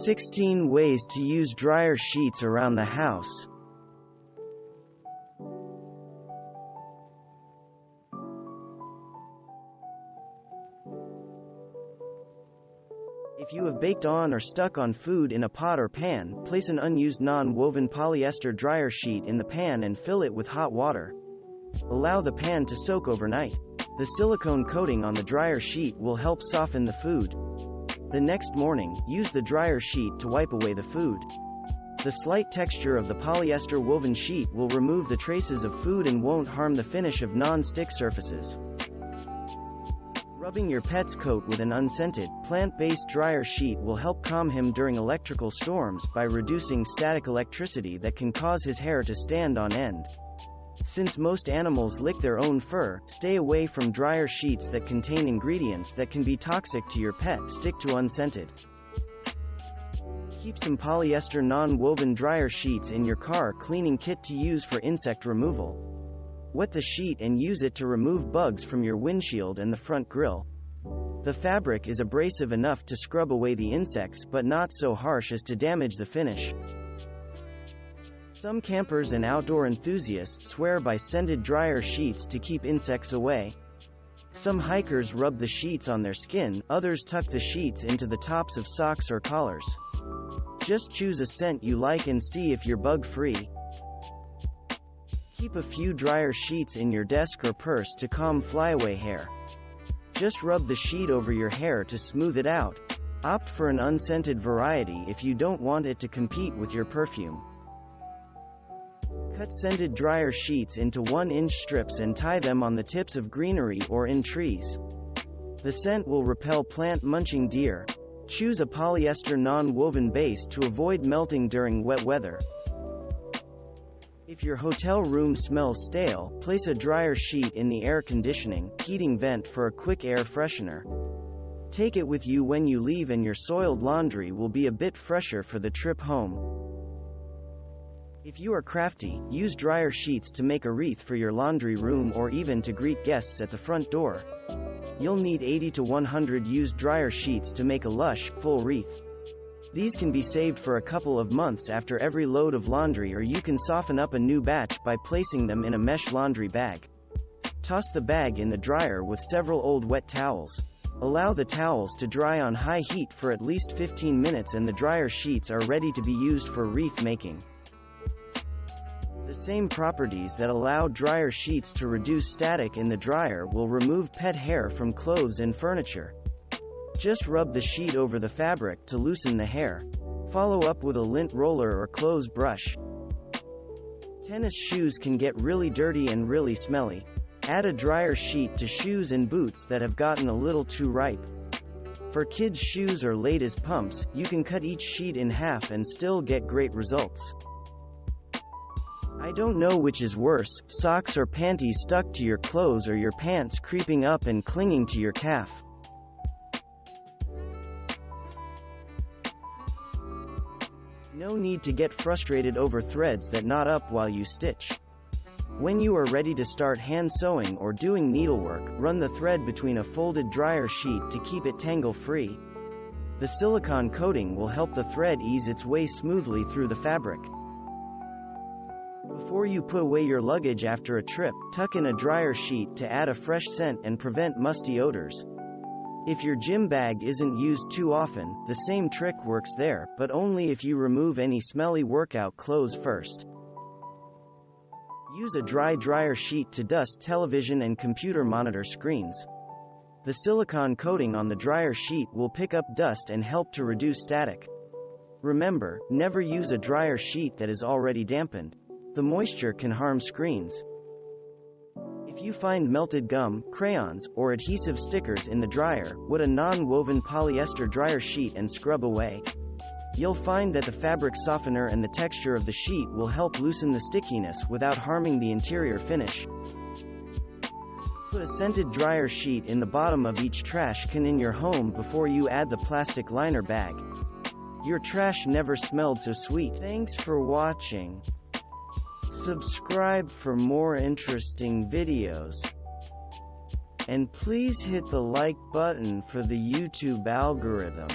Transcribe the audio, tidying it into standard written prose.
16 ways to use dryer sheets around the house. If you have baked on or stuck on food in a pot or pan, place an unused non-woven polyester dryer sheet in the pan and fill it with hot water. Allow the pan to soak overnight. The silicone coating on the dryer sheet will help soften the food. The next morning, use the dryer sheet to wipe away the food. The slight texture of the polyester woven sheet will remove the traces of food and won't harm the finish of non-stick surfaces. Rubbing your pet's coat with an unscented, plant-based dryer sheet will help calm him during electrical storms by reducing static electricity that can cause his hair to stand on end. Since most animals lick their own fur, stay away from dryer sheets that contain ingredients that can be toxic to your pet. Stick to unscented. Keep some polyester non-woven dryer sheets in your car cleaning kit to use for insect removal. Wet the sheet and use it to remove bugs from your windshield and the front grille. The fabric is abrasive enough to scrub away the insects but not so harsh as to damage the finish. Some campers and outdoor enthusiasts swear by scented dryer sheets to keep insects away. Some hikers rub the sheets on their skin, others tuck the sheets into the tops of socks or collars. Just choose a scent you like and see if you're bug-free. Keep a few dryer sheets in your desk or purse to calm flyaway hair. Just rub the sheet over your hair to smooth it out. Opt for an unscented variety if you don't want it to compete with your perfume. Cut scented dryer sheets into 1-inch strips and tie them on the tips of greenery or in trees. The scent will repel plant-munching deer. Choose a polyester non-woven base to avoid melting during wet weather. If your hotel room smells stale, place a dryer sheet in the air conditioning, heating vent for a quick air freshener. Take it with you when you leave and your soiled laundry will be a bit fresher for the trip home. If you are crafty, use dryer sheets to make a wreath for your laundry room or even to greet guests at the front door. You'll need 80 to 100 used dryer sheets to make a lush, full wreath. These can be saved for a couple of months after every load of laundry, or you can soften up a new batch by placing them in a mesh laundry bag. Toss the bag in the dryer with several old wet towels. Allow the towels to dry on high heat for at least 15 minutes and the dryer sheets are ready to be used for wreath making. The same properties that allow dryer sheets to reduce static in the dryer will remove pet hair from clothes and furniture. Just rub the sheet over the fabric to loosen the hair. Follow up with a lint roller or clothes brush. Tennis shoes can get really dirty and really smelly. Add a dryer sheet to shoes and boots that have gotten a little too ripe. For kids' shoes or ladies' pumps, you can cut each sheet in half and still get great results. I don't know which is worse, socks or panties stuck to your clothes or your pants creeping up and clinging to your calf. No need to get frustrated over threads that knot up while you stitch. When you are ready to start hand sewing or doing needlework, run the thread between a folded dryer sheet to keep it tangle-free. The silicone coating will help the thread ease its way smoothly through the fabric. Before you put away your luggage after a trip, tuck in a dryer sheet to add a fresh scent and prevent musty odors. If your gym bag isn't used too often, the same trick works there, but only if you remove any smelly workout clothes first. Use a dry dryer sheet to dust television and computer monitor screens. The silicone coating on the dryer sheet will pick up dust and help to reduce static. Remember, never use a dryer sheet that is already dampened. The moisture can harm screens. If you find melted gum, crayons, or adhesive stickers in the dryer, wet a non-woven polyester dryer sheet and scrub away. You'll find that the fabric softener and the texture of the sheet will help loosen the stickiness without harming the interior finish. Put a scented dryer sheet in the bottom of each trash can in your home before you add the plastic liner bag. Your trash never smelled so sweet. Thanks for watching. Subscribe for more interesting videos. And please hit the like button for the YouTube algorithm.